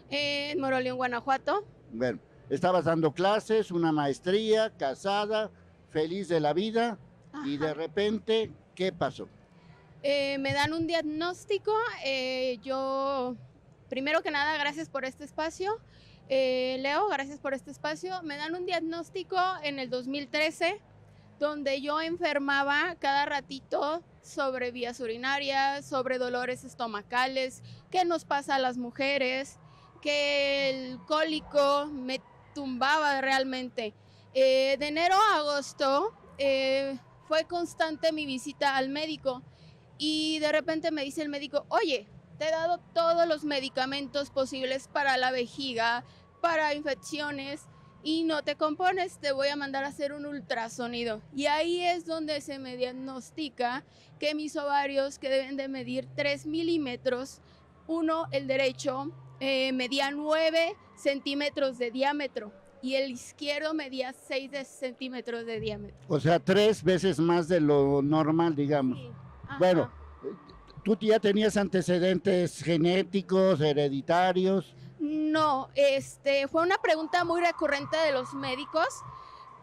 En Moroleón, Guanajuato. Bueno, estabas dando clases, una maestría, casada, feliz de la vida, y de Ajá. repente, ¿qué pasó? Me dan un diagnóstico. Yo, primero que nada, gracias por este espacio. Leo, gracias por este espacio. Me dan un diagnóstico en el 2013, donde yo enfermaba cada ratito sobre vías urinarias, sobre dolores estomacales, qué nos pasa a las mujeres, que el cólico me tumbaba realmente. De enero a agosto fue constante mi visita al médico y de repente me dice el médico, oye, te he dado todos los medicamentos posibles para la vejiga, para infecciones, y no te compones, te voy a mandar a hacer un ultrasonido. Y ahí es donde se me diagnostica que mis ovarios, que deben de medir 3 milímetros, uno, el derecho, medía 9 centímetros de diámetro y el izquierdo medía 6 centímetros de diámetro. O sea, 3 veces más de lo normal, digamos. Sí. Bueno, Ajá. ¿tú ya tenías antecedentes genéticos, hereditarios? No, fue una pregunta muy recurrente de los médicos,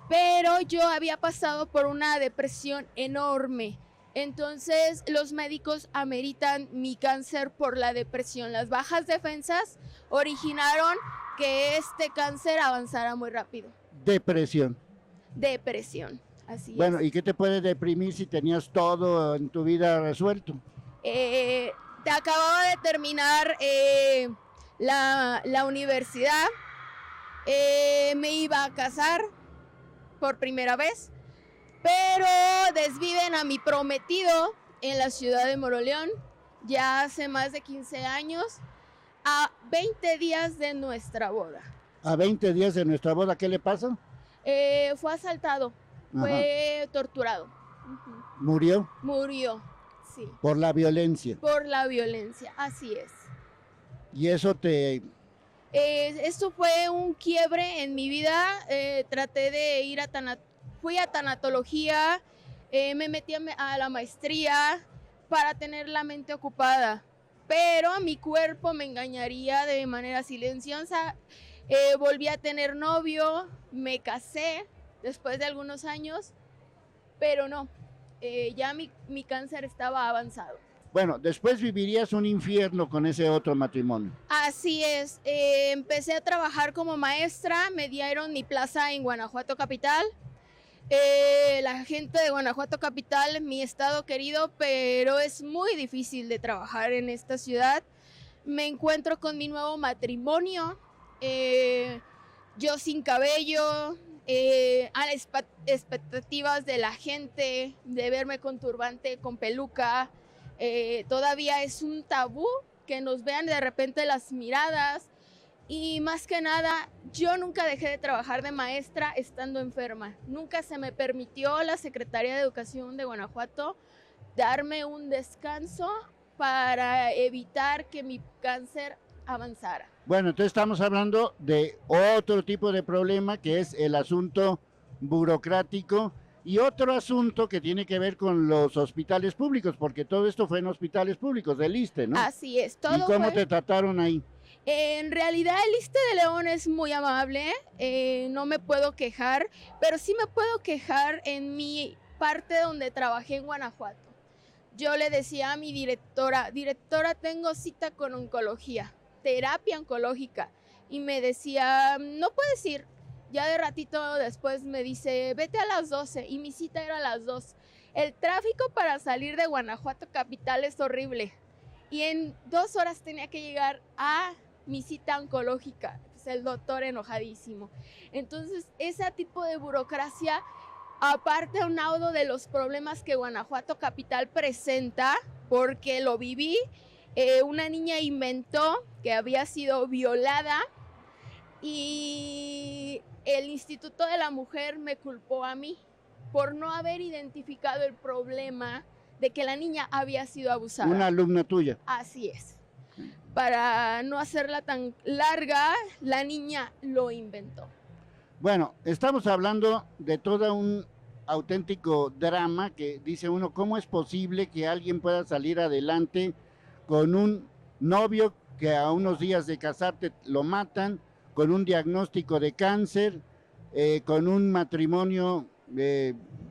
pero yo había pasado por una depresión enorme. Entonces los médicos ameritan mi cáncer por la depresión. Las bajas defensas originaron que este cáncer avanzara muy rápido. Depresión. Depresión, así Bueno, es. ¿y qué te puede deprimir si tenías todo en tu vida resuelto? Te acababa de terminar la universidad, me iba a casar por primera vez, pero desviven a mi prometido en la ciudad de Moroleón ya hace más de 15 años, a 20 días de nuestra boda. A 20 días de nuestra boda, ¿qué le pasa? Fue asaltado, Ajá. fue torturado. ¿Murió? Murió, sí. Por la violencia. Por la violencia, así es. Y eso te... Esto fue un quiebre en mi vida. Traté de ir a fui a tanatología, me metí a la maestría para tener la mente ocupada, pero mi cuerpo me engañaría de manera silenciosa. Volví a tener novio, me casé después de algunos años, pero no, ya mi cáncer estaba avanzado. Bueno, después vivirías un infierno con ese otro matrimonio. Así es, empecé a trabajar como maestra, me dieron mi plaza en Guanajuato Capital. La gente de Guanajuato Capital, mi estado querido, pero es muy difícil de trabajar en esta ciudad. Me encuentro con mi nuevo matrimonio, yo sin cabello, a las expectativas de la gente, de verme con turbante, con peluca. Todavía es un tabú que nos vean de repente las miradas, y más que nada, yo nunca dejé de trabajar de maestra estando enferma. Nunca se me permitió la Secretaría de Educación de Guanajuato darme un descanso para evitar que mi cáncer avanzara. Bueno, entonces estamos hablando de otro tipo de problema, que es el asunto burocrático, y otro asunto que tiene que ver con los hospitales públicos, porque todo esto fue en hospitales públicos del ISSSTE, ¿no? Así es, todo. ¿Y cómo te trataron ahí? En realidad el ISSSTE de León es muy amable, no me puedo quejar, pero sí me puedo quejar en mi parte donde trabajé en Guanajuato. Yo le decía a mi directora, tengo cita con oncología, terapia oncológica, y me decía, no puedes ir. Ya de ratito después me dice, vete a las 12, y mi cita era a las 2. El tráfico para salir de Guanajuato Capital es horrible, y en 2 horas tenía que llegar a mi cita oncológica. Pues el doctor enojadísimo. Entonces, ese tipo de burocracia, aparte aunado de los problemas que Guanajuato Capital presenta, porque lo viví, una niña inventó que había sido violada y el Instituto de la Mujer me culpó a mí por no haber identificado el problema de que la niña había sido abusada. Una alumna tuya. Así es. Para no hacerla tan larga, la niña lo inventó. Bueno, estamos hablando de todo un auténtico drama que dice uno, ¿cómo es posible que alguien pueda salir adelante con un novio que a unos días de casarte lo matan, con un diagnóstico de cáncer, con un matrimonio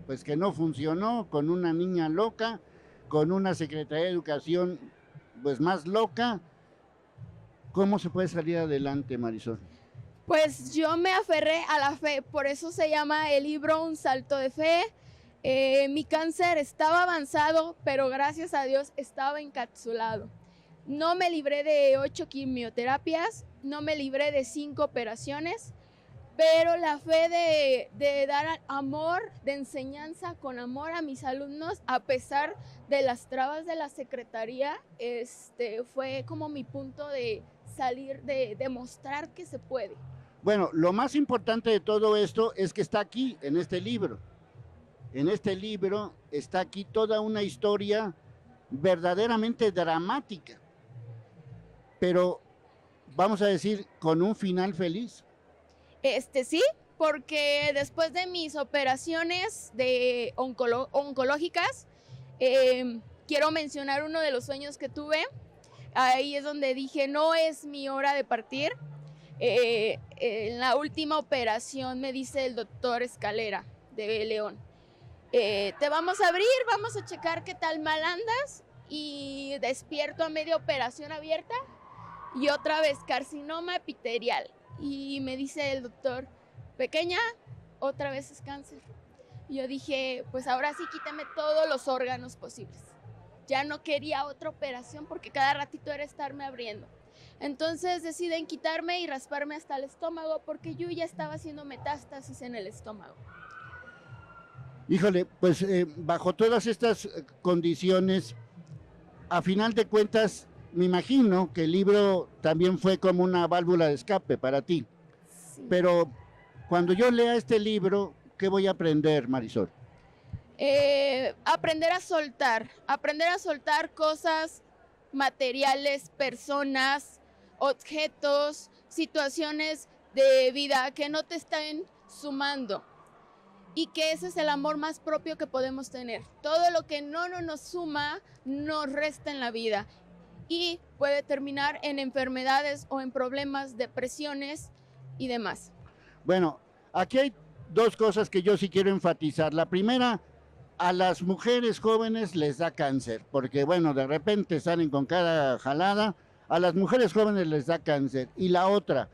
pues que no funcionó, con una niña loca, con una Secretaría de Educación pues más loca. ¿Cómo se puede salir adelante, Marisol? Pues yo me aferré a la fe, por eso se llama el libro Un salto de fe. Mi cáncer estaba avanzado, pero gracias a Dios estaba encapsulado. No me libré de 8 quimioterapias, no me libré de 5 operaciones, pero la fe de dar amor, de enseñanza con amor a mis alumnos, a pesar de las trabas de la secretaría, fue como mi punto de salir, de demostrar que se puede. Bueno, lo más importante de todo esto es que está aquí, en este libro. En este libro está aquí toda una historia verdaderamente dramática, pero vamos a decir, con un final feliz. Sí, porque después de mis operaciones oncológicas, quiero mencionar uno de los sueños que tuve. Ahí es donde dije, no es mi hora de partir. En la última operación me dice el doctor Escalera de León, te vamos a abrir, vamos a checar qué tal mal andas, y despierto a media operación abierta y otra vez carcinoma epitelial. Y me dice el doctor, pequeña, otra vez es cáncer. Y yo dije, pues ahora sí quítame todos los órganos posibles. Ya no quería otra operación porque cada ratito era estarme abriendo. Entonces deciden quitarme y rasparme hasta el estómago porque yo ya estaba haciendo metástasis en el estómago. Híjole, pues bajo todas estas condiciones, a final de cuentas, me imagino que el libro también fue como una válvula de escape para ti. Sí. Pero cuando yo lea este libro, ¿qué voy a aprender, Marisol? Aprender a soltar cosas materiales, personas, objetos, situaciones de vida que no te están sumando. Y que ese es el amor más propio que podemos tener. Todo lo que no nos suma, nos resta en la vida. Y puede terminar en enfermedades o en problemas, depresiones y demás. Bueno, aquí hay dos cosas que yo sí quiero enfatizar. La primera, a las mujeres jóvenes les da cáncer, porque bueno, de repente salen con cada jalada, a las mujeres jóvenes les da cáncer. Y la otra,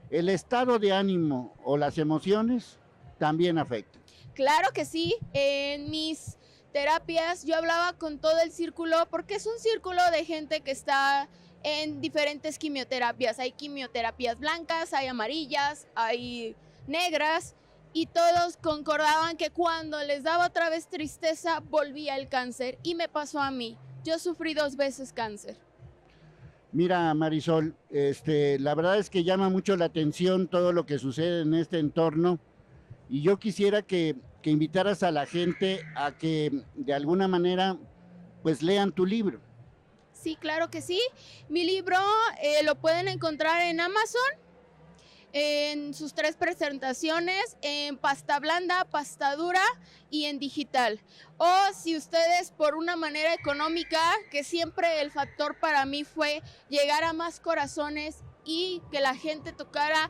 el estado de ánimo o las emociones también afectan. Claro que sí, en mis terapias yo hablaba con todo el círculo, porque es un círculo de gente que está en diferentes quimioterapias. Hay quimioterapias blancas, hay amarillas, hay negras, y todos concordaban que cuando les daba otra vez tristeza volvía el cáncer, y me pasó a mí. Yo sufrí 2 veces cáncer. Mira, Marisol, la verdad es que llama mucho la atención todo lo que sucede en este entorno, y yo quisiera que invitaras a la gente a que de alguna manera pues lean tu libro. Sí, claro que sí. Mi libro lo pueden encontrar en Amazon, en sus 3 presentaciones, en pasta blanda, pasta dura y en digital. O si ustedes, por una manera económica, que siempre el factor para mí fue llegar a más corazones y que la gente tocara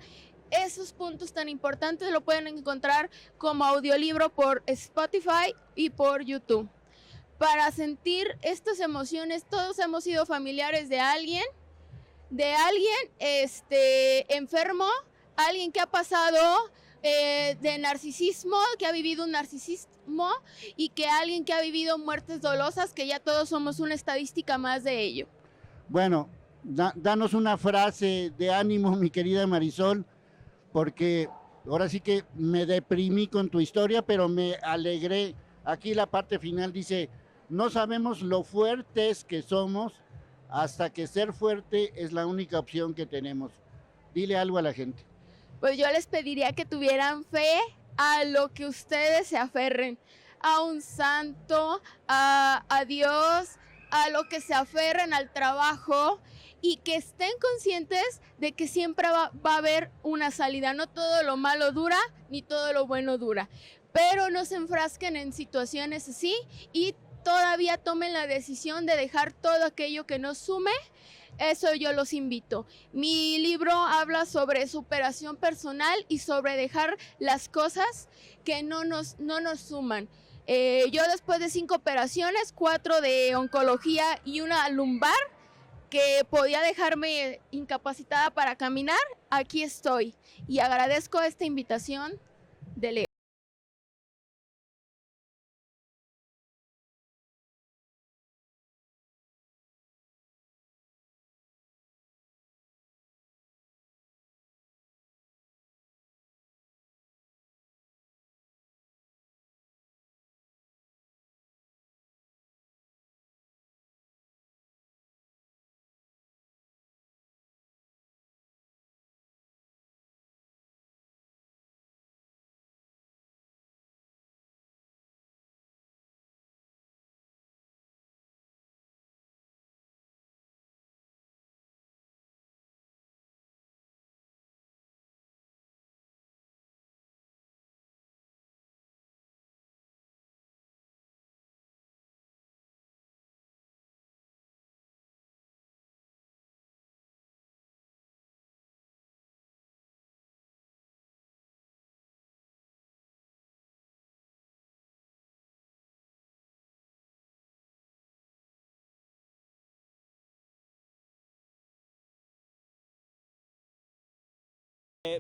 esos puntos tan importantes, lo pueden encontrar como audiolibro por Spotify y por YouTube. Para sentir estas emociones, todos hemos sido familiares de alguien enfermo, alguien que ha pasado de narcisismo, que ha vivido un narcisismo, y que alguien que ha vivido muertes dolorosas, que ya todos somos una estadística más de ello. Bueno, danos una frase de ánimo, mi querida Marisol, porque ahora sí que me deprimí con tu historia, pero me alegré. Aquí la parte final dice, no sabemos lo fuertes que somos hasta que ser fuerte es la única opción que tenemos. Dile algo a la gente. Pues yo les pediría que tuvieran fe a lo que ustedes se aferren, a un santo, a Dios, a lo que se aferren, al trabajo, y que estén conscientes de que siempre va a haber una salida. No todo lo malo dura, ni todo lo bueno dura, pero no se enfrasquen en situaciones así y todavía tomen la decisión de dejar todo aquello que nos sume, eso yo los invito. Mi libro habla sobre superación personal y sobre dejar las cosas que no nos suman. Yo después de 5 operaciones, 4 de oncología y una lumbar, que podía dejarme incapacitada para caminar, aquí estoy. Y agradezco esta invitación de Leo.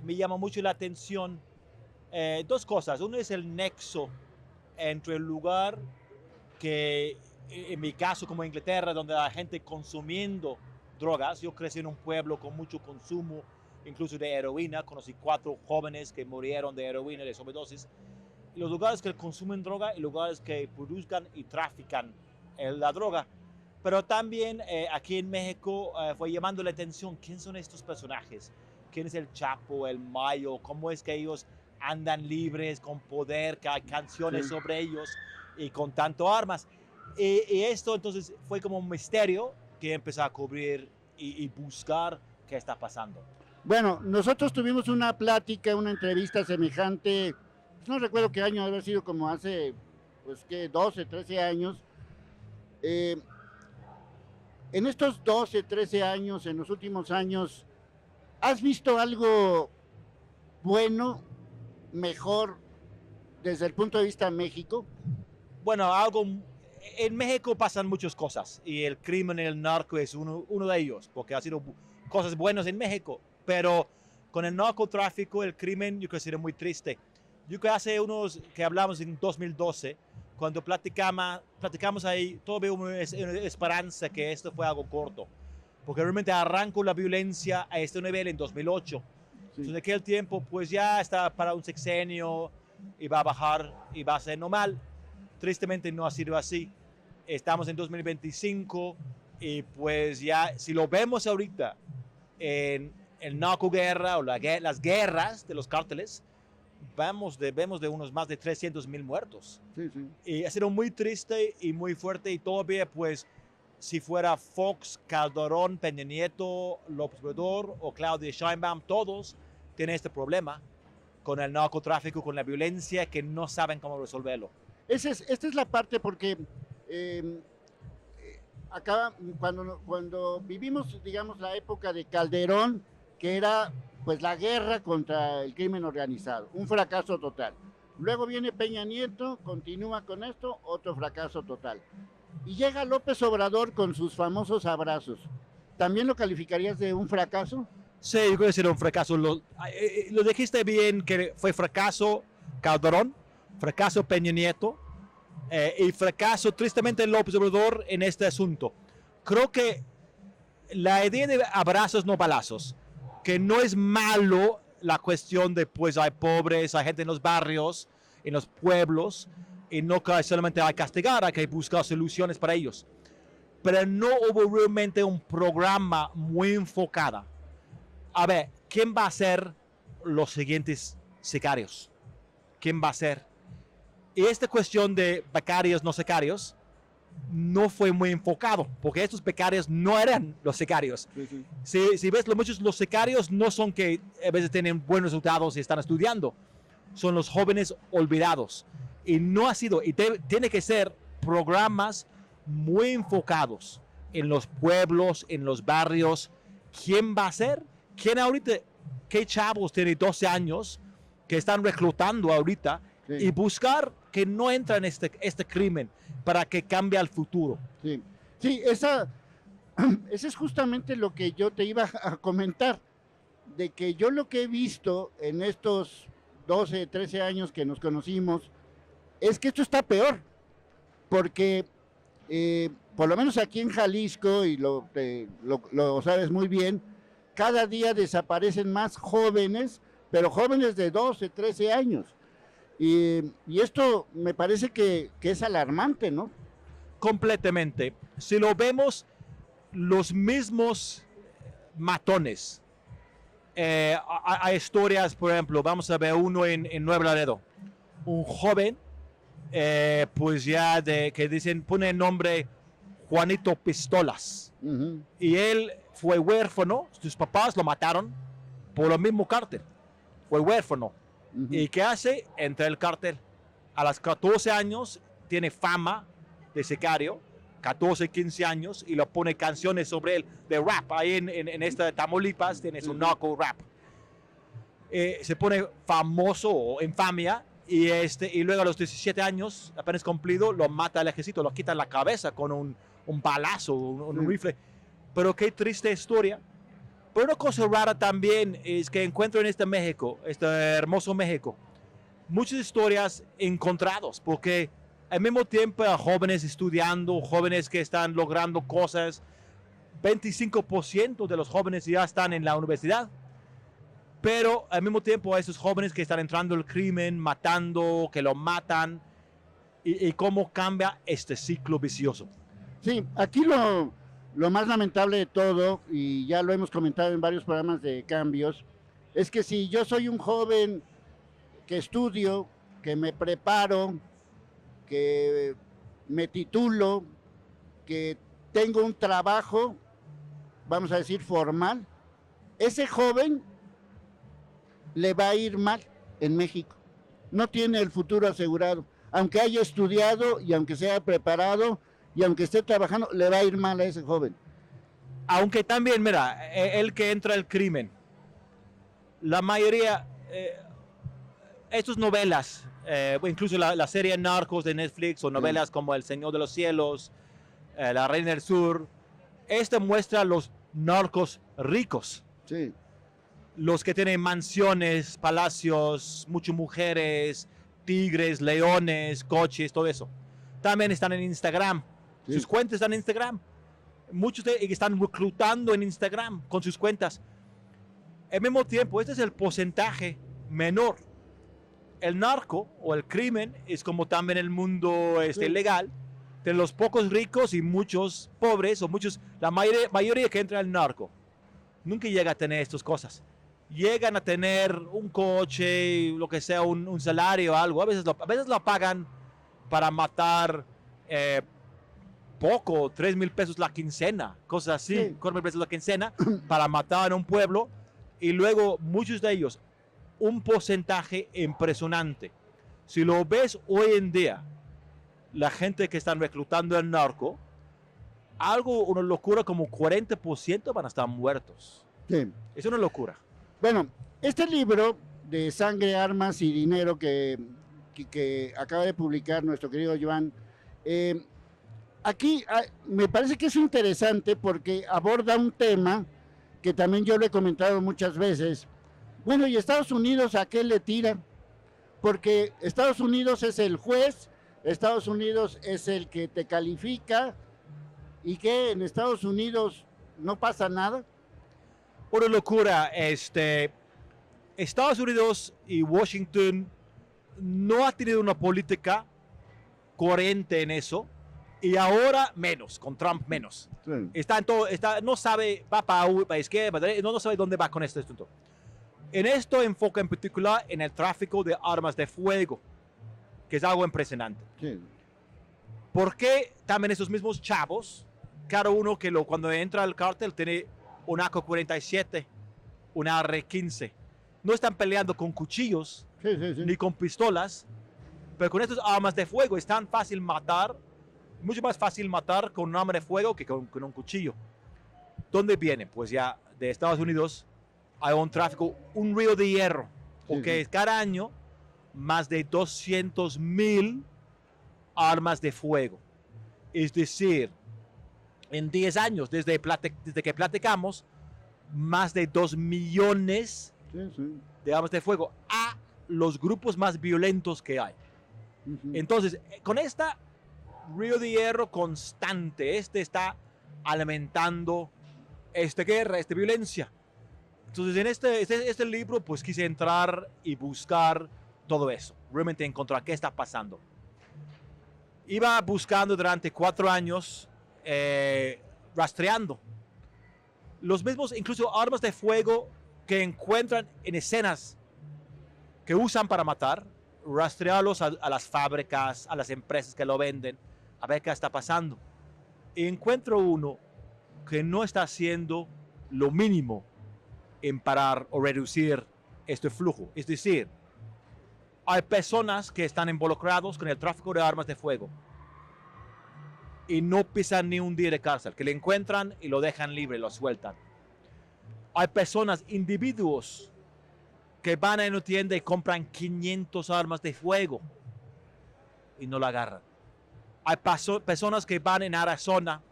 Me llama mucho la atención dos cosas. Uno es el nexo entre el lugar que, en mi caso como Inglaterra, donde la gente consumiendo drogas. Yo crecí en un pueblo con mucho consumo, incluso de heroína. Conocí 4 jóvenes que murieron de heroína, de sobredosis. Y los lugares que consumen droga y lugares que produzcan y trafican la droga. Pero también aquí en México fue llamando la atención, ¿quién son estos personajes? ¿Quién es el Chapo, el Mayo? ¿Cómo es que ellos andan libres, con poder, que hay canciones sobre ellos y con tanto armas? Y esto entonces fue como un misterio que empezó a cubrir y buscar qué está pasando. Bueno, nosotros tuvimos una plática, una entrevista semejante, no recuerdo qué año, debe haber sido como hace, pues, ¿qué? 12, 13 años. En estos 12, 13 años, en los últimos años, ¿has visto algo bueno, mejor, desde el punto de vista de México? Bueno, en México pasan muchas cosas y el crimen y el narco es uno de ellos, porque ha sido cosas buenas en México, pero con el narcotráfico, el crimen, yo creo que sería muy triste. Yo creo que hace unos que hablamos en 2012, cuando platicamos ahí, todavía hubo una esperanza que esto fue algo corto, porque realmente arrancó la violencia a este nivel en 2008. Sí. Entonces, en aquel tiempo, pues ya está para un sexenio y va a bajar y va a ser normal. Tristemente no ha sido así. Estamos en 2025 y pues ya, si lo vemos ahorita en el narcoguerra o las guerras de los cárteles, vemos de unos más de 300,000 muertos. Sí, sí. Y ha sido muy triste y muy fuerte y todavía pues si fuera Fox, Calderón, Peña Nieto, López Obrador o Claudia Sheinbaum, todos tienen este problema con el narcotráfico, con la violencia, que no saben cómo resolverlo. Esta es la parte porque acá cuando vivimos, digamos, la época de Calderón, que era pues la guerra contra el crimen organizado, un fracaso total. Luego viene Peña Nieto, continúa con esto, otro fracaso total. Y llega López Obrador con sus famosos abrazos. ¿También lo calificarías de un fracaso? Sí, yo creo que será un fracaso. Lo dijiste bien, que fue fracaso Calderón, fracaso Peña Nieto y fracaso tristemente López Obrador en este asunto. Creo que la idea de abrazos no balazos, que no es malo la cuestión de pues hay pobres, hay gente en los barrios, en los pueblos, y no que solamente hay que castigar, hay que buscar soluciones para ellos. Pero no hubo realmente un programa muy enfocado. A ver, ¿quién va a ser los siguientes sicarios? ¿Quién va a ser? Y esta cuestión de becarios, no sicarios, no fue muy enfocado, porque estos becarios no eran los sicarios. Sí. Si ves, muchos los sicarios no son que a veces tienen buenos resultados y están estudiando, son los jóvenes olvidados. Y no ha sido, y tiene que ser programas muy enfocados en los pueblos, en los barrios, ¿quién va a ser? ¿Quién ahorita, qué chavos tiene 12 años que están reclutando ahorita y buscar que no entren en este crimen para que cambie el futuro? Sí, sí, ese es justamente lo que yo te iba a comentar, de que yo lo que he visto en estos 12, 13 años que nos conocimos, es que esto está peor, porque por lo menos aquí en Jalisco, y lo sabes muy bien, cada día desaparecen más jóvenes, pero jóvenes de 12, 13 años. Y esto me parece que es alarmante, ¿no? Completamente. Si lo vemos, los mismos matones. Hay historias, por ejemplo, vamos a ver uno en Nuevo Laredo. Un joven, pues ya que dicen, pone el nombre Juanito Pistolas. Uh-huh. Y él fue huérfano, sus papás lo mataron por el mismo cártel. Fue huérfano. Uh-huh. ¿Y qué hace? Entra el cártel. A los 14 años tiene fama de sicario, 14, 15 años, y lo pone canciones sobre él, de rap. Ahí en esta Tamaulipas tienes un narco rap. Se pone famoso o infamia, y luego a los 17 años, apenas cumplido, lo mata el ejército, lo quita la cabeza con un balazo, un rifle. Pero qué triste historia. Pero una cosa rara también es que encuentro en México, este hermoso México, muchas historias encontradas, porque al mismo tiempo jóvenes estudiando, jóvenes que están logrando cosas, 25% de los jóvenes ya están en la universidad, pero al mismo tiempo hay esos jóvenes que están entrando al crimen, matando, que lo matan, y cómo cambia este ciclo vicioso. Sí, aquí lo más lamentable de todo, y ya lo hemos comentado en varios programas de cambios, es que si yo soy un joven que estudio, que me preparo, que me titulo, que tengo un trabajo, vamos a decir formal, ese joven le va a ir mal en México. No tiene el futuro asegurado. Aunque haya estudiado y aunque sea preparado y aunque esté trabajando, le va a ir mal a ese joven. Aunque también, mira, el que entra al crimen, la mayoría, estas novelas, incluso la serie Narcos de Netflix o novelas como El Señor de los Cielos, La Reina del Sur, esta muestra a los narcos ricos. Sí. Los que tienen mansiones, palacios, muchas mujeres, tigres, leones, coches, todo eso. También están en Instagram. Sí. Sus cuentas están en Instagram. Muchos están reclutando en Instagram con sus cuentas. Al mismo tiempo, este es el porcentaje menor. El narco o el crimen es como también el mundo legal, de los pocos ricos y muchos pobres, o la mayoría que entra al narco, nunca llega a tener estas cosas. Llegan a tener un coche, lo que sea, un salario o algo. A veces lo pagan para matar poco, 3,000 pesos la quincena, cosas así, sí. 4,000 pesos la quincena para matar a un pueblo. Y luego muchos de ellos, un porcentaje impresionante. Si lo ves hoy en día, la gente que están reclutando al narco, una locura, como 40% van a estar muertos. Sí. Es una locura. Bueno, este libro de Sangre, Armas y Dinero que acaba de publicar nuestro querido Joan, aquí me parece que es interesante porque aborda un tema que también yo lo he comentado muchas veces. Bueno, ¿y Estados Unidos a qué le tira? Porque Estados Unidos es el juez, Estados Unidos es el que te califica, y que en Estados Unidos no pasa nada. Una locura. Estados Unidos y Washington no ha tenido una política coherente en eso, y ahora menos, con Trump menos. Sí. Está en todo, no sabe, va para izquierda, no sabe dónde va con este asunto. En esto enfoca en particular en el tráfico de armas de fuego, que es algo impresionante. Sí. Porque también esos mismos chavos, cada uno cuando entra al cártel tiene un AK-47, un AR-15. No están peleando con cuchillos, sí. ni con pistolas, pero con estas armas de fuego es tan fácil matar Mucho más fácil matar con un arma de fuego que con un cuchillo. ¿Dónde viene? Pues ya de Estados Unidos hay un tráfico, un río de hierro, porque cada año más de 200,000 armas de fuego. Es decir, en 10 años, desde que platicamos, más de 2 millones de armas de fuego a los grupos más violentos que hay. Entonces, con esta río de hierro constante, está alimentando esta guerra, esta violencia. Entonces, en este libro, pues quise entrar y buscar todo eso, realmente encontrar qué está pasando. Iba buscando durante 4 años, rastreando los mismos, incluso armas de fuego que encuentran en escenas que usan para matar, rastrearlos a las fábricas, a las empresas que lo venden, a ver qué está pasando. Y encuentro uno que no está haciendo lo mínimo en parar o reducir este flujo. Es decir, hay personas que están involucrados con el tráfico de armas de fuego y no pisan ni un día de cárcel, que le encuentran y lo dejan libre, lo sueltan. Hay personas, individuos, que van a una tienda y compran 500 armas de fuego y no la agarran. Hay personas que van en Arizona,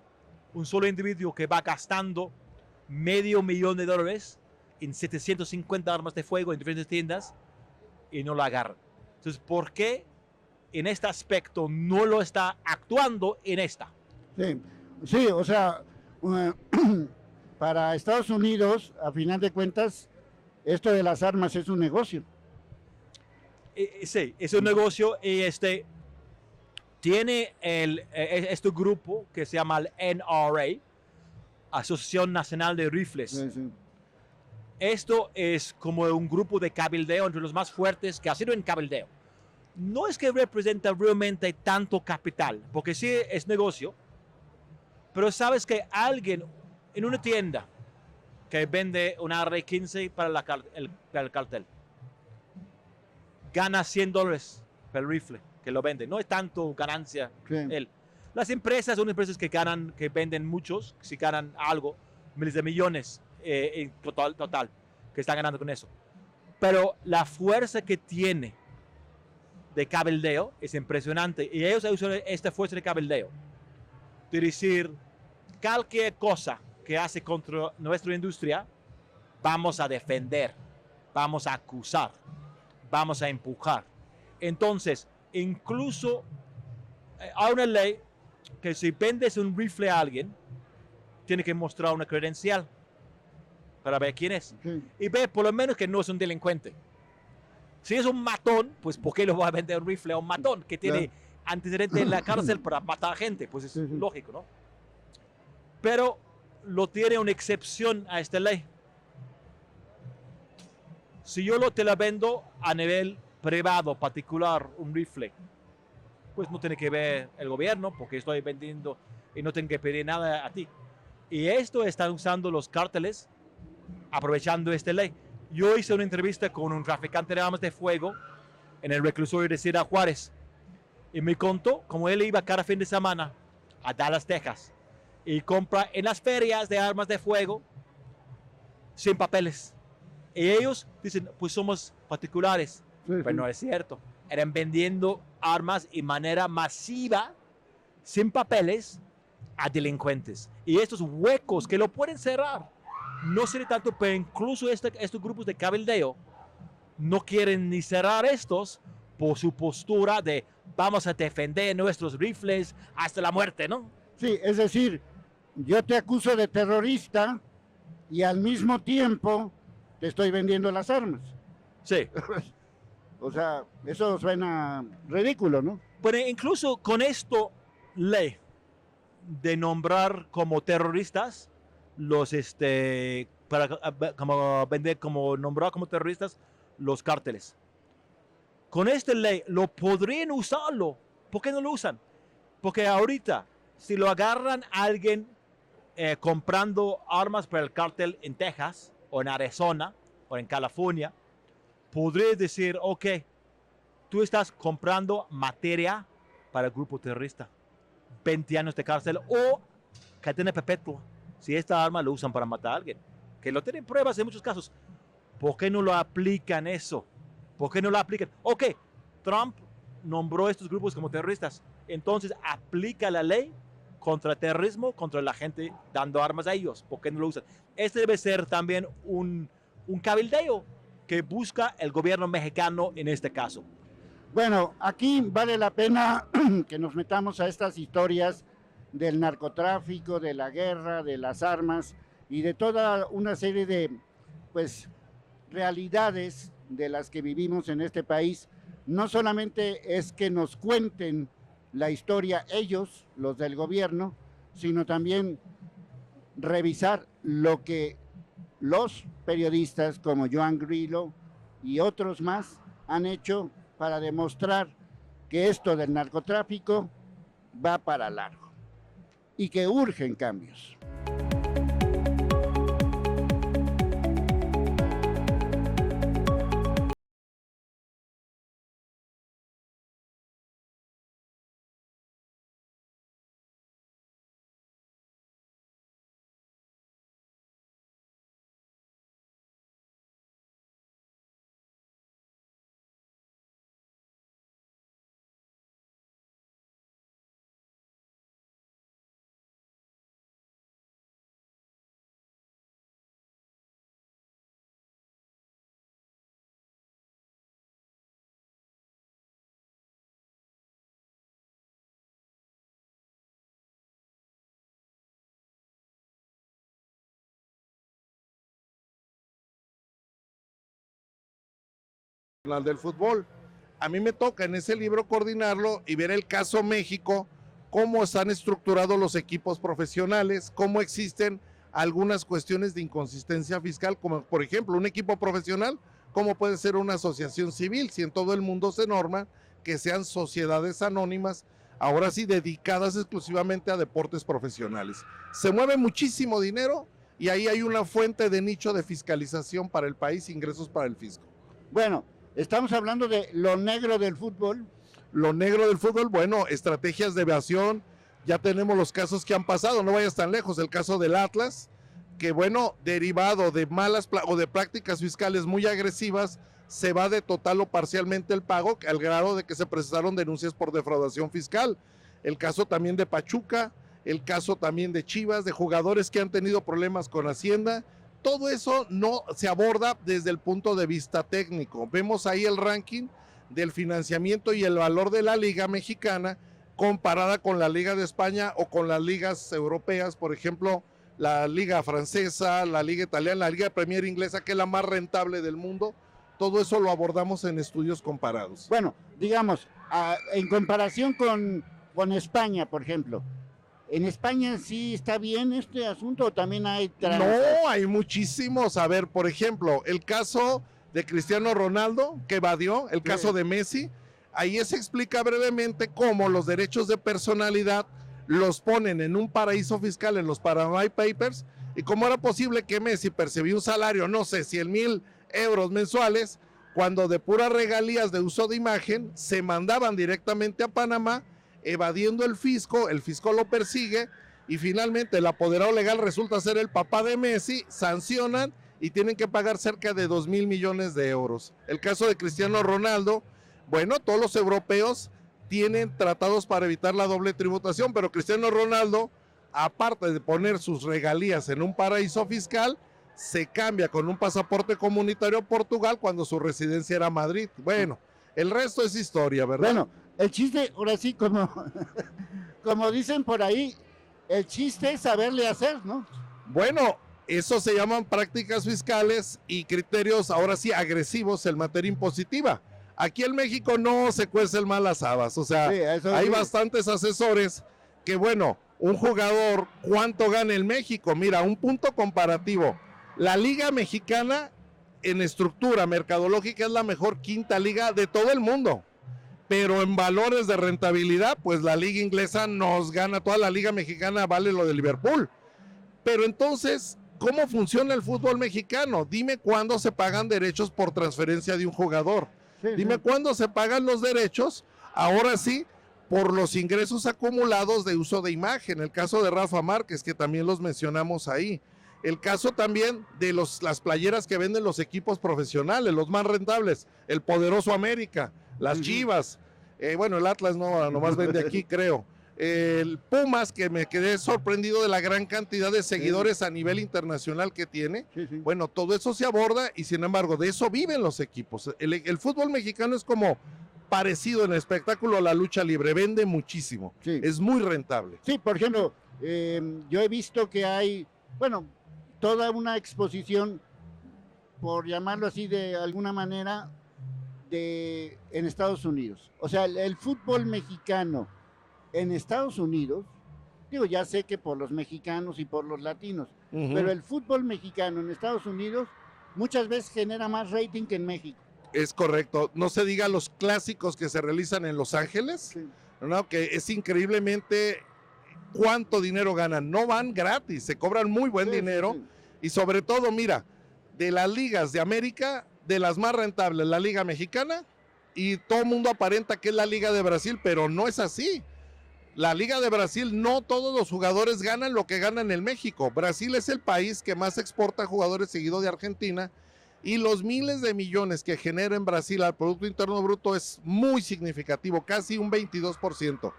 un solo individuo que va gastando $500,000 en 750 armas de fuego en diferentes tiendas y no la agarran. Entonces, ¿por qué en este aspecto no lo está actuando en esta? Sí, o sea, para Estados Unidos, a final de cuentas, esto de las armas es un negocio. Sí, es un negocio y tiene este grupo que se llama el NRA, Asociación Nacional de Rifles. Sí. Esto es como un grupo de cabildeo entre los más fuertes que ha sido en cabildeo. No es que representa realmente tanto capital, porque sí es negocio, pero sabes que alguien en una tienda que vende una AR-15 para el cartel gana $100 por el rifle que lo vende. No es tanto ganancia. Sí. Las empresas son empresas que venden muchos, si ganan algo, miles de millones en total, que están ganando con eso. Pero la fuerza que tiene de cabildeo es impresionante. Y ellos usan esta fuerza de cabildeo. De decir, cualquier cosa que hace contra nuestra industria, vamos a defender, vamos a acusar, vamos a empujar. Entonces, incluso hay una ley que si vendes un rifle a alguien, tiene que mostrar una credencial para ver quién es. Sí. Y ver por lo menos que no es un delincuente. Si es un matón, pues ¿por qué lo va a vender un rifle a un matón que tiene antecedentes en la cárcel para matar gente? Pues es lógico, ¿no? Pero lo tiene una excepción a esta ley. Si yo te la vendo a nivel privado, particular, un rifle, pues no tiene que ver el gobierno porque estoy vendiendo y no tengo que pedir nada a ti. Y esto están usando los cárteles aprovechando esta ley. Yo hice una entrevista con un traficante de armas de fuego en el reclusorio de Ciudad Juárez y me contó cómo él iba cada fin de semana a Dallas, Texas y compra en las ferias de armas de fuego sin papeles. Y ellos dicen, pues somos particulares. Pero no es cierto. Eran vendiendo armas de manera masiva, sin papeles, a delincuentes. Y estos huecos que lo pueden cerrar, no sería tanto, pero incluso estos grupos de cabildeo no quieren ni cerrar estos por su postura de vamos a defender nuestros rifles hasta la muerte, ¿no? Sí, es decir, yo te acuso de terrorista y al mismo tiempo te estoy vendiendo las armas. Sí. O sea, eso suena ridículo, ¿no? Pero incluso con esto, ley de nombrar como terroristas como vender, como nombrar como terroristas los cárteles. Con esta ley lo podrían usarlo. ¿Por qué no lo usan? Porque ahorita, si lo agarran a alguien comprando armas para el cártel en Texas, o en Arizona, o en California, podría decir, ok, tú estás comprando materia para el grupo terrorista. 20 años de cárcel o cadena perpetua. Si esta arma lo usan para matar a alguien, que lo tienen pruebas en muchos casos. ¿Por qué no lo aplican eso? ¿Por qué no lo aplican? Ok, Trump nombró a estos grupos como terroristas. Entonces aplica la ley contra terrorismo, contra la gente dando armas a ellos. ¿Por qué no lo usan? Este debe ser también un cabildeo que busca el gobierno mexicano en este caso. Bueno, aquí vale la pena que nos metamos a estas historias del narcotráfico, de la guerra, de las armas y de toda una serie de, pues, realidades de las que vivimos en este país. No solamente es que nos cuenten la historia ellos, los del gobierno, sino también revisar lo que los periodistas como Joan Grillo y otros más han hecho para demostrar que esto del narcotráfico va para largo y que urgen cambios. Del fútbol. A mí me toca en ese libro coordinarlo y ver el caso México, cómo están estructurados los equipos profesionales, cómo existen algunas cuestiones de inconsistencia fiscal, como por ejemplo un equipo profesional, cómo puede ser una asociación civil, si en todo el mundo se norma que sean sociedades anónimas, ahora sí dedicadas exclusivamente a deportes profesionales. Se mueve muchísimo dinero y ahí hay una fuente de nicho de fiscalización para el país, ingresos para el fisco. Bueno, estamos hablando de lo negro del fútbol. Lo negro del fútbol, bueno, estrategias de evasión, ya tenemos los casos que han pasado, no vayas tan lejos, el caso del Atlas, que bueno, derivado de malas o de prácticas fiscales muy agresivas, se va de total o parcialmente el pago, al grado de que se presentaron denuncias por defraudación fiscal. El caso también de Pachuca, el caso también de Chivas, de jugadores que han tenido problemas con Hacienda. Todo eso no se aborda desde el punto de vista técnico. Vemos ahí el ranking del financiamiento y el valor de la Liga Mexicana comparada con la Liga de España o con las ligas europeas, por ejemplo, la Liga Francesa, la Liga Italiana, la Liga Premier Inglesa, que es la más rentable del mundo. Todo eso lo abordamos en estudios comparados. Bueno, digamos, en comparación con España, por ejemplo, ¿en España sí está bien este asunto o también hay No, hay muchísimos. A ver, por ejemplo, el caso de Cristiano Ronaldo, que evadió, el caso de Messi, ahí se explica brevemente cómo los derechos de personalidad los ponen en un paraíso fiscal, en los Panama Papers, y cómo era posible que Messi percibía un salario, no sé, 100,000 euros mensuales, cuando de puras regalías de uso de imagen se mandaban directamente a Panamá, evadiendo el fisco lo persigue y finalmente el apoderado legal resulta ser el papá de Messi, sancionan y tienen que pagar cerca de 2,000 millones de euros. El caso de Cristiano Ronaldo, bueno, todos los europeos tienen tratados para evitar la doble tributación, pero Cristiano Ronaldo, aparte de poner sus regalías en un paraíso fiscal, se cambia con un pasaporte comunitario a Portugal cuando su residencia era Madrid. Bueno, el resto es historia, ¿verdad? Bueno, el chiste, ahora sí, como dicen por ahí, el chiste es saberle hacer, ¿no? Bueno, eso se llaman prácticas fiscales y criterios, ahora sí, agresivos en materia impositiva. Aquí en México no se cuecen malas habas, o sea, sí, hay bastantes asesores que, bueno, un jugador, ¿cuánto gana en México? Mira, un punto comparativo. La Liga Mexicana en estructura mercadológica es la mejor quinta liga de todo el mundo. Pero en valores de rentabilidad, pues la liga inglesa nos gana, toda la liga mexicana vale lo de Liverpool. Pero entonces, ¿cómo funciona el fútbol mexicano? Dime cuándo se pagan derechos por transferencia de un jugador. Dime cuándo se pagan los derechos, ahora sí, por los ingresos acumulados de uso de imagen. El caso de Rafa Márquez, que también los mencionamos ahí. El caso también de las playeras que venden los equipos profesionales, los más rentables, el poderoso América, las Chivas, bueno, el Atlas no, nomás vende aquí, creo. El Pumas, que me quedé sorprendido de la gran cantidad de seguidores a nivel internacional que tiene. Bueno, todo eso se aborda y sin embargo de eso viven los equipos. El fútbol mexicano es como parecido en el espectáculo a la lucha libre, vende muchísimo, es muy rentable. Sí, por ejemplo, yo he visto que hay, bueno, toda una exposición, por llamarlo así de alguna manera, en Estados Unidos. O sea, el fútbol mexicano en Estados Unidos, digo, ya sé que por los mexicanos y por los latinos, pero el fútbol mexicano en Estados Unidos muchas veces genera más rating que en México. Es correcto, no se diga los clásicos que se realizan en Los Ángeles, ¿no? Que es increíblemente cuánto dinero ganan, no van gratis, se cobran muy buen dinero y sobre todo, mira, de las ligas de América, de las más rentables, la Liga Mexicana, y todo el mundo aparenta que es la Liga de Brasil, pero no es así. La Liga de Brasil, no todos los jugadores ganan lo que ganan en México. Brasil es el país que más exporta jugadores seguido de Argentina y los miles de millones que genera en Brasil al Producto Interno Bruto es muy significativo, casi un 22%.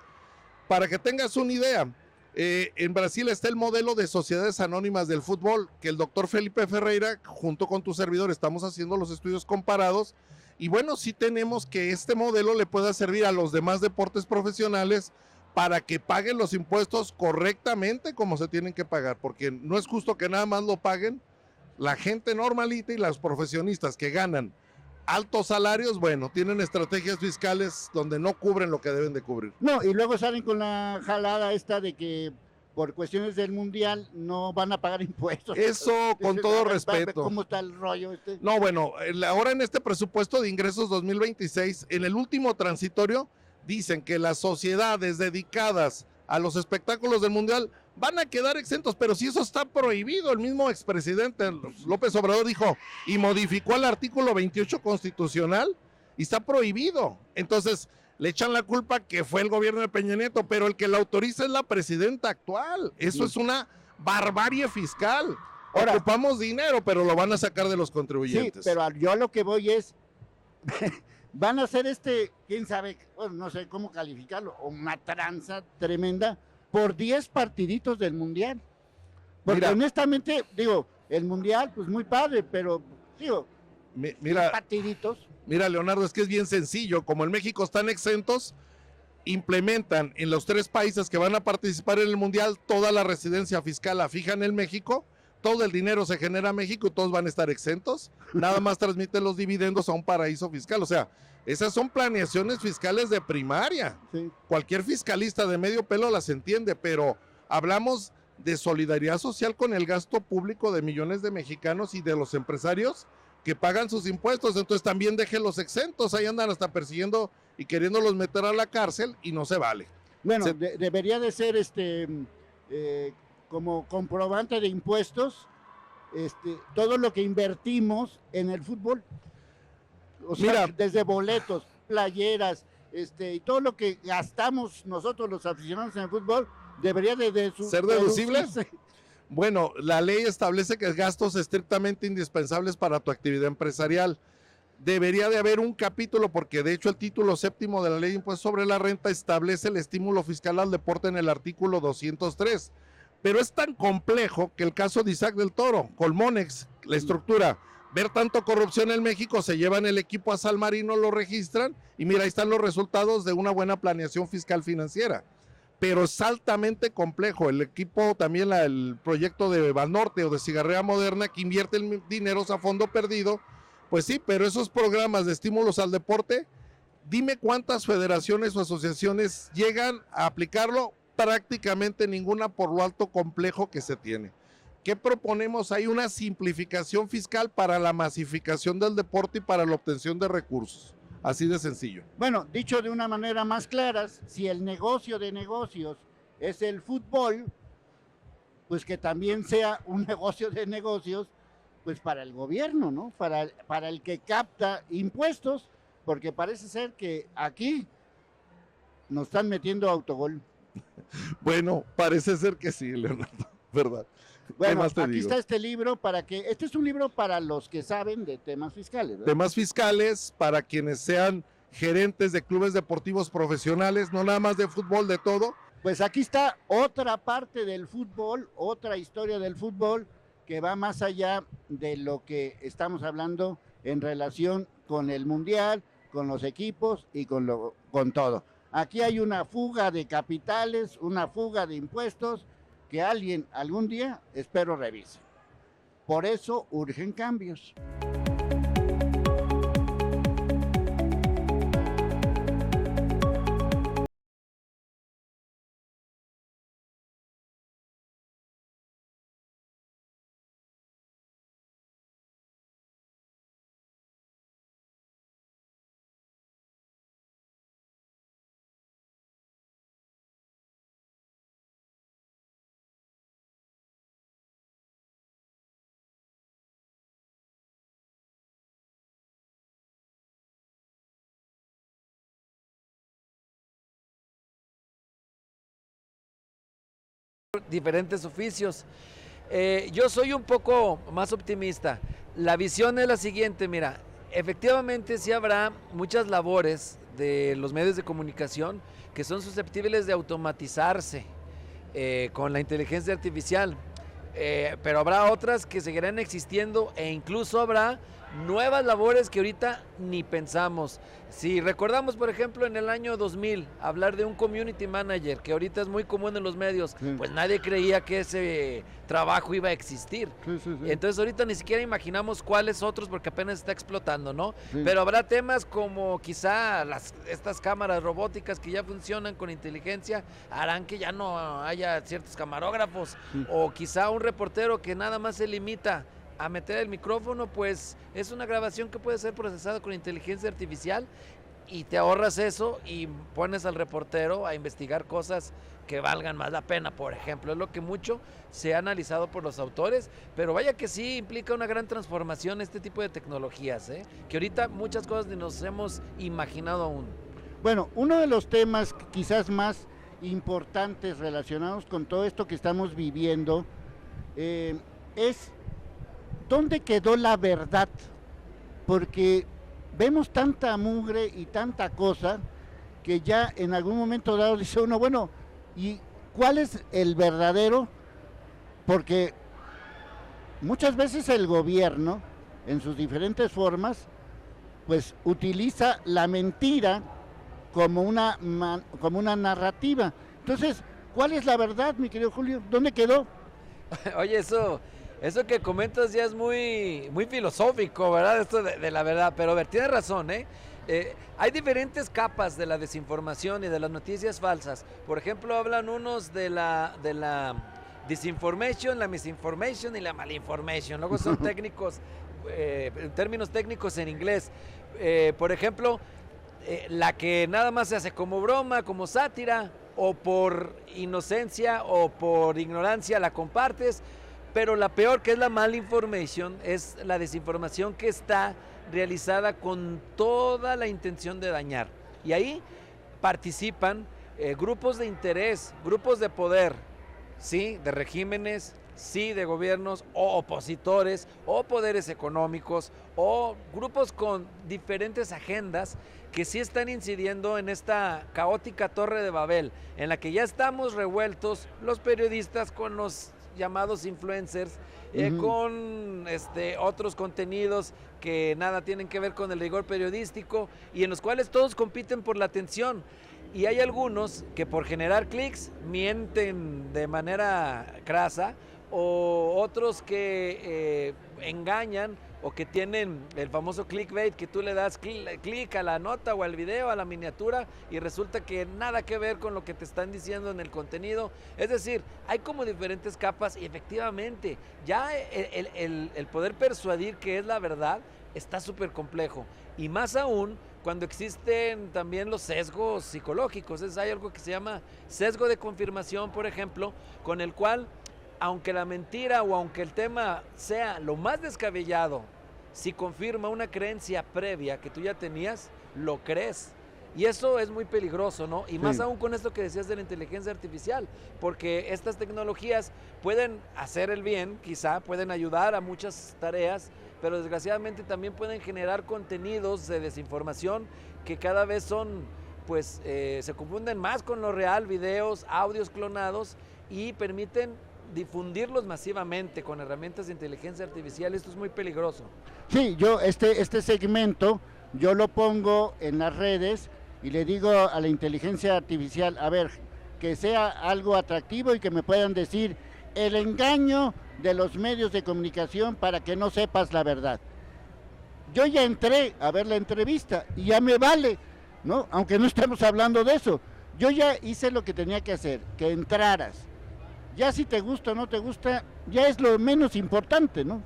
Para que tengas una idea, en Brasil está el modelo de sociedades anónimas del fútbol, que el doctor Felipe Ferreira, junto con tu servidor, estamos haciendo los estudios comparados, y bueno, sí tenemos que este modelo le pueda servir a los demás deportes profesionales para que paguen los impuestos correctamente como se tienen que pagar, porque no es justo que nada más lo paguen la gente normalita y los profesionistas que ganan altos salarios, bueno, tienen estrategias fiscales donde no cubren lo que deben de cubrir. No, y luego salen con la jalada esta de que por cuestiones del mundial no van a pagar impuestos. Eso con todo respeto. ¿Cómo está el rollo este? No, bueno, ahora en este presupuesto de ingresos 2026, en el último transitorio, dicen que las sociedades dedicadas a los espectáculos del mundial van a quedar exentos, pero si eso está prohibido, el mismo expresidente López Obrador dijo y modificó el artículo 28 constitucional y está prohibido. Entonces le echan la culpa que fue el gobierno de Peña Nieto, pero el que la autoriza es la presidenta actual. Eso es una barbarie fiscal. Ahora, ocupamos dinero, pero lo van a sacar de los contribuyentes. Sí, pero yo a lo que voy es, van a hacer quién sabe, bueno, no sé cómo calificarlo, una tranza tremenda por 10 partiditos del mundial. Porque mira, honestamente, digo, el mundial, pues muy padre, pero digo, mira, partiditos. Mira, Leonardo, es que es bien sencillo. Como en México están exentos, implementan en los 3 países que van a participar en el mundial toda la residencia fiscal la fijan en México, todo el dinero se genera en México y todos van a estar exentos. Nada más transmiten los dividendos a un paraíso fiscal. O sea, esas son planeaciones fiscales de primaria. Sí. Cualquier fiscalista de medio pelo las entiende, pero hablamos de solidaridad social con el gasto público de millones de mexicanos y de los empresarios que pagan sus impuestos. Entonces también déjenlos exentos. Ahí andan hasta persiguiendo y queriéndolos meter a la cárcel y no se vale. Bueno, debería de ser como comprobante de impuestos todo lo que invertimos en el fútbol. O sea, mira, desde boletos, playeras, y todo lo que gastamos nosotros los aficionados en el fútbol debería de ser deducible. Bueno, la ley establece que gastos estrictamente indispensables para tu actividad empresarial. Debería de haber un capítulo, porque de hecho el título 7º de la ley de impuestos sobre la renta establece el estímulo fiscal al deporte en el artículo 203. Pero es tan complejo que el caso de Isaac del Toro, Colmonex, la estructura, ver tanto corrupción en México, se llevan el equipo a San Marino, lo registran y mira, ahí están los resultados de una buena planeación fiscal financiera. Pero es altamente complejo. El equipo, también el proyecto de Banorte o de Cigarrera Moderna, que invierte el dinero a fondo perdido, pues sí, pero esos programas de estímulos al deporte, dime cuántas federaciones o asociaciones llegan a aplicarlo. Prácticamente ninguna, por lo alto complejo que se tiene. ¿Qué proponemos? Hay una simplificación fiscal para la masificación del deporte y para la obtención de recursos. Así de sencillo. Bueno, dicho de una manera más clara, si el negocio de negocios es el fútbol, pues que también sea un negocio de negocios, pues para el gobierno, ¿no? Para el que capta impuestos, porque parece ser que aquí nos están metiendo autogol. Bueno, parece ser que sí, Leonardo, ¿verdad? Bueno, más te aquí digo? está este libro este es un libro para los que saben de temas fiscales, ¿verdad? Temas fiscales para quienes sean gerentes de clubes deportivos profesionales, no nada más de fútbol, de todo. Pues aquí está otra parte del fútbol, otra historia del fútbol que va más allá de lo que estamos hablando en relación con el mundial, con los equipos y con todo. Aquí hay una fuga de capitales, una fuga de impuestos que alguien algún día espero revise. Por eso urgen cambios. Diferentes oficios. Yo soy un poco más optimista. La visión es la siguiente, mira, efectivamente sí habrá muchas labores de los medios de comunicación que son susceptibles de automatizarse con la inteligencia artificial, pero habrá otras que seguirán existiendo e incluso habrá nuevas labores que ahorita ni pensamos. Si recordamos, por ejemplo, en el año 2000, hablar de un community manager, que ahorita es muy común en los medios, Sí. pues nadie creía que ese trabajo iba a existir. Sí, sí, sí. Entonces ahorita ni siquiera imaginamos cuáles otros porque apenas está explotando, ¿no? Sí. Pero habrá temas como quizá estas cámaras robóticas que ya funcionan con inteligencia harán que ya no haya ciertos camarógrafos, Sí. o quizá un reportero que nada más se limita a meter el micrófono, pues es una grabación que puede ser procesada con inteligencia artificial y te ahorras eso y pones al reportero a investigar cosas que valgan más la pena, por ejemplo. Es lo que mucho se ha analizado por los autores, pero vaya que sí implica una gran transformación este tipo de tecnologías, que ahorita muchas cosas ni nos hemos imaginado aún. Bueno, uno de los temas quizás más importantes relacionados con todo esto que estamos viviendo es ¿dónde quedó la verdad? Porque vemos tanta mugre y tanta cosa que ya en algún momento dado dice uno, bueno, ¿y cuál es el verdadero? Porque muchas veces el gobierno, en sus diferentes formas, pues utiliza la mentira como una narrativa. Entonces, ¿cuál es la verdad, mi querido Julio? ¿Dónde quedó? Oye, eso que comentas ya es muy, muy filosófico, ¿verdad? Esto de la verdad, pero a ver, tienes razón, hay diferentes capas de la desinformación y de las noticias falsas. Por ejemplo, hablan unos de la disinformation, la misinformation y la malinformation. Luego son técnicos, términos técnicos en inglés. Por ejemplo, la que nada más se hace como broma, como sátira, o por inocencia o por ignorancia la compartes. Pero la peor, que es la malinformation, es la desinformación que está realizada con toda la intención de dañar. Y ahí participan grupos de interés, grupos de poder, sí, de regímenes, sí, de gobiernos o opositores o poderes económicos o grupos con diferentes agendas que sí están incidiendo en esta caótica torre de Babel, en con revueltos los periodistas con los llamados influencers, con otros contenidos que nada tienen que ver con el rigor periodístico y en los cuales todos compiten por la atención. Y hay algunos que por generar clics mienten de manera crasa, o otros que engañan o que tienen el famoso clickbait, que tú le das clic a la nota o al video, a la miniatura y resulta que nada que ver con lo que te están diciendo en el contenido. Es decir, hay como diferentes capas y efectivamente ya el poder persuadir que es la verdad está súper complejo, y más aún cuando existen también los sesgos psicológicos. Hay algo que se llama sesgo de confirmación, por ejemplo, con el cual, aunque la mentira o aunque el tema sea lo más descabellado, si confirma una creencia previa que tú ya tenías, lo crees. Y eso es muy peligroso, ¿no? Y más Sí. aún con esto que decías de la inteligencia artificial, porque estas tecnologías pueden hacer el bien, quizá, pueden ayudar a muchas tareas, pero desgraciadamente también pueden generar contenidos de desinformación que cada vez son, pues, se confunden más con lo real, videos, audios clonados, y permiten difundirlos masivamente con herramientas de inteligencia artificial. Esto es muy peligroso. Sí, yo este segmento yo lo pongo en las redes y le digo a la inteligencia artificial, a ver, que sea algo atractivo y que me puedan decir el engaño de los medios de comunicación para que no sepas la verdad. Yo ya entré a ver la entrevista y ya me vale, ¿no? Aunque no estemos hablando de eso. Yo ya hice lo que tenía que hacer, que entraras. Ya si te gusta o no te gusta, ya es lo menos importante, ¿no?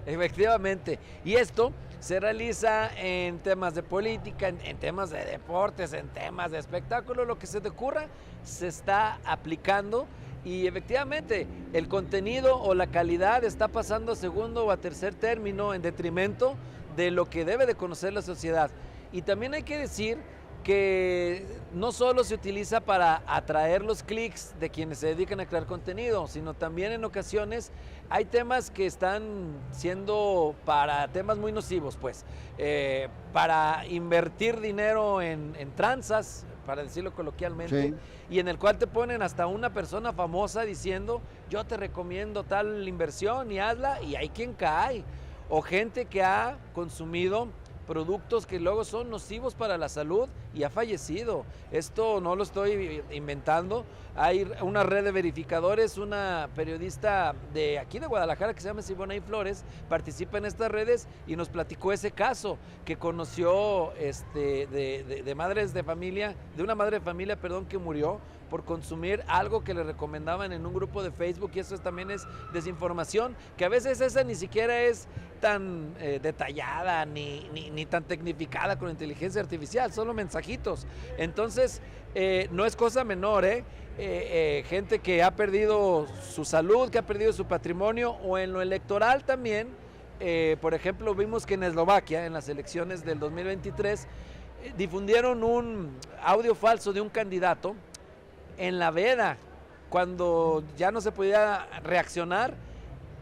Efectivamente. Y esto se realiza en temas de política, en temas de deportes, en temas de espectáculo, lo que se te ocurra, se está aplicando y efectivamente el contenido o la calidad está pasando a segundo o a tercer término en detrimento de lo que debe de conocer la sociedad. Y también hay que decir que no solo se utiliza para atraer los clics de quienes se dedican a crear contenido, sino también en ocasiones hay temas que están siendo para temas muy nocivos, pues, para invertir dinero en tranzas, para decirlo coloquialmente, Sí. y en el cual te ponen hasta una persona famosa diciendo, yo te recomiendo tal inversión y hazla, y hay quien cae, o gente que ha consumido productos que luego son nocivos para la salud y ha fallecido. Esto no lo estoy inventando. Hay una red de verificadores, una periodista de aquí de Guadalajara que se llama Siboney Flores, participa en estas redes y nos platicó ese caso que conoció de madres de familia, de una madre de familia, perdón, que murió por consumir algo que le recomendaban en un grupo de Facebook, y eso también es desinformación, que a veces esa ni siquiera es tan detallada ni tan tecnificada con inteligencia artificial, solo mensajitos. Entonces, no es cosa menor, gente que ha perdido su salud, que ha perdido su patrimonio, o en lo electoral también. Por ejemplo, vimos que en Eslovaquia, en las elecciones del 2023, difundieron un audio falso de un candidato en la veda, cuando ya no se podía reaccionar,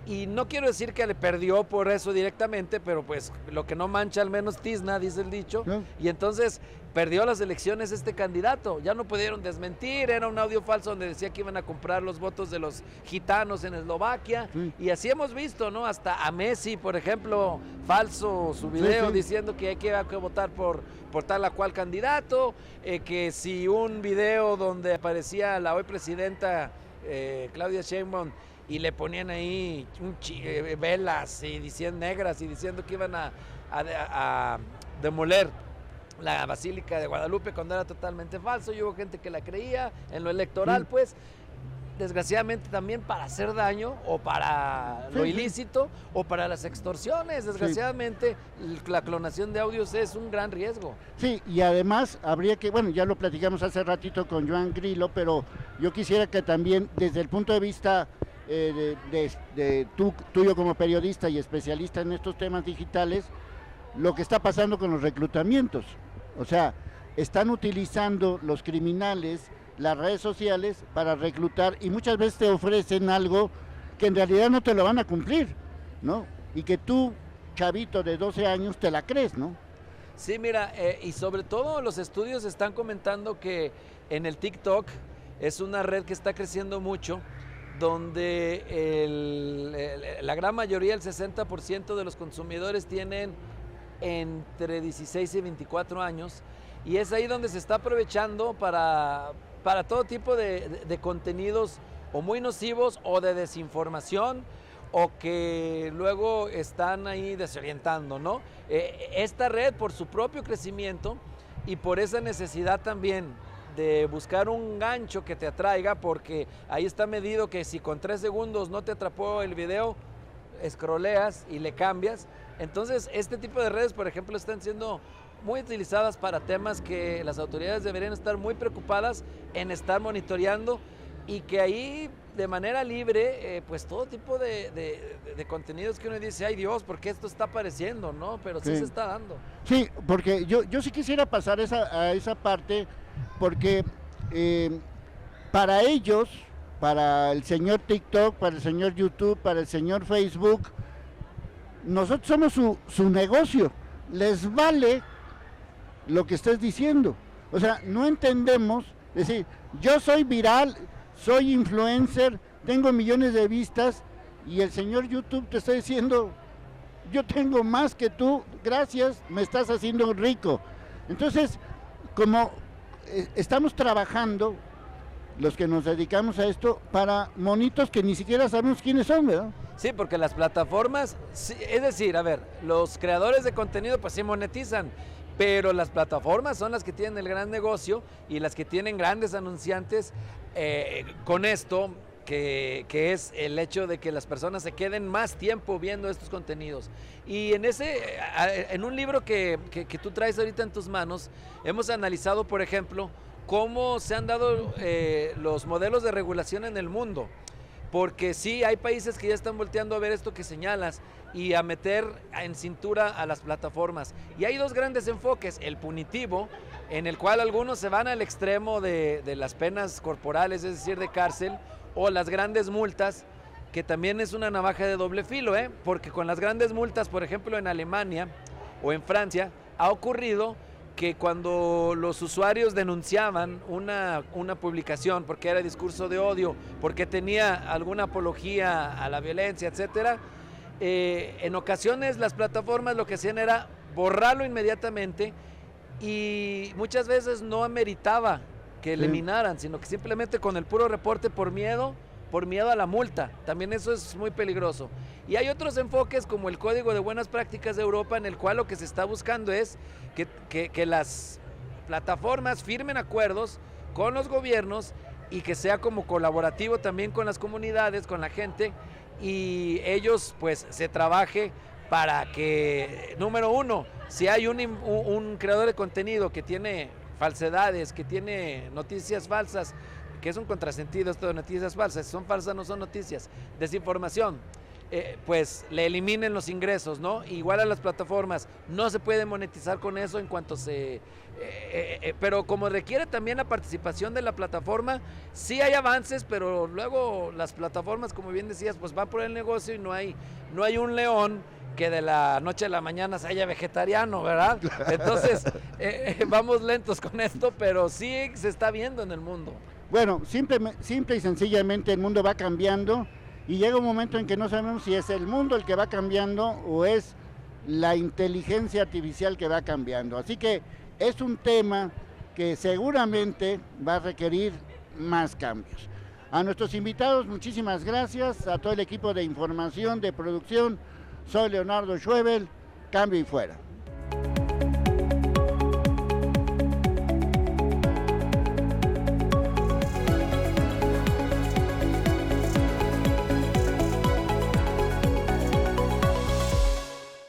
y no quiero decir que le perdió por eso directamente, pero pues lo que no mancha al menos tizna, dice el dicho, ¿No? y entonces perdió las elecciones este candidato, ya no pudieron desmentir, era un audio falso donde decía que iban a comprar los votos de los gitanos en Eslovaquia, Sí. y así hemos visto, ¿no? Hasta a Messi, por ejemplo, falso su video sí. diciendo que hay que votar por tal o cual candidato, que si un video donde aparecía la hoy presidenta Claudia Sheinbaum y le ponían ahí velas y diciendo negras y diciendo que iban a demoler la Basílica de Guadalupe cuando era totalmente falso, y hubo gente que la creía en lo electoral, pues desgraciadamente también para hacer daño o para lo Sí. ilícito o para las extorsiones. Desgraciadamente la clonación de audios es un gran riesgo. Sí, y además habría que, bueno, ya lo platicamos hace ratito con Joan Grillo, pero yo quisiera que también desde el punto de vista tuyo como periodista y especialista en estos temas digitales, lo que está pasando con los reclutamientos. O sea, están utilizando los criminales las redes sociales para reclutar, y muchas veces te ofrecen algo que en realidad no te lo van a cumplir, ¿no? Y que tú, chavito de 12 años, te la crees, ¿no? Sí, mira, y sobre todo los estudios están comentando que en el TikTok es una red que está creciendo mucho, donde la gran mayoría, el 60% de los consumidores tienen entre 16 y 24 años, y es ahí donde se está aprovechando para todo tipo de contenidos o muy nocivos o de desinformación, o que luego están ahí desorientando, ¿no? Esta red, por su propio crecimiento y por esa necesidad también de buscar un gancho que te atraiga, porque ahí está medido que si con 3 segundos no te atrapó el video, scrolleas y le cambias. Entonces, este tipo de redes, por ejemplo, están siendo muy utilizadas para temas que las autoridades deberían estar muy preocupadas en estar monitoreando, y que ahí de manera libre, pues todo tipo de contenidos que uno dice, ay Dios, ¿por qué esto está apareciendo? ¿No? Pero sí se está dando. Sí, porque yo sí quisiera pasar a esa parte, porque para ellos, para el señor TikTok, para el señor YouTube, para el señor Facebook, nosotros somos su negocio, les vale lo que estés diciendo. O sea, no entendemos, es decir, yo soy viral, soy influencer, tengo millones de vistas y el señor YouTube te está diciendo, yo tengo más que tú, gracias, me estás haciendo rico. Entonces, como estamos trabajando, los que nos dedicamos a esto, para monitos que ni siquiera sabemos quiénes son, ¿verdad? Sí, porque las plataformas, es decir, a ver, los creadores de contenido pues sí monetizan, pero las plataformas son las que tienen el gran negocio y las que tienen grandes anunciantes con esto, que es el hecho de que las personas se queden más tiempo viendo estos contenidos. Y en un libro que tú traes ahorita en tus manos, hemos analizado, por ejemplo, cómo se han dado los modelos de regulación en el mundo. Porque sí, hay países que ya están volteando a ver esto que señalas y a meter en cintura a las plataformas. Y hay dos grandes enfoques, el punitivo, en el cual algunos se van al extremo de las penas corporales, es decir, de cárcel, o las grandes multas, que también es una navaja de doble filo, porque con las grandes multas, por ejemplo, en Alemania o en Francia, ha ocurrido que cuando los usuarios denunciaban una publicación porque era discurso de odio, porque tenía alguna apología a la violencia, etcétera, en ocasiones las plataformas lo que hacían era borrarlo inmediatamente y muchas veces no ameritaba que eliminaran, sino que simplemente con el puro reporte por miedo a la multa. También eso es muy peligroso. Y hay otros enfoques como el Código de Buenas Prácticas de Europa, en el cual lo que se está buscando es que las plataformas firmen acuerdos con los gobiernos y que sea como colaborativo también con las comunidades, con la gente, y ellos pues se trabaje para que, número uno, si hay un creador de contenido que tiene falsedades, que tiene noticias falsas, que es un contrasentido esto de noticias falsas, si son falsas no son noticias, desinformación, pues le eliminen los ingresos, ¿no? Igual a las plataformas, no se puede monetizar con eso en cuanto pero como requiere también la participación de la plataforma, sí hay avances, pero luego las plataformas, como bien decías, pues van por el negocio y no hay un león que de la noche a la mañana se haya vegetariano, ¿verdad? Entonces, vamos lentos con esto, pero sí se está viendo en el mundo. Bueno, simple y sencillamente el mundo va cambiando y llega un momento en que no sabemos si es el mundo el que va cambiando o es la inteligencia artificial que va cambiando. Así que es un tema que seguramente va a requerir más cambios. A nuestros invitados, muchísimas gracias, a todo el equipo de información, de producción. Soy Leonardo Schwebel, cambio y fuera.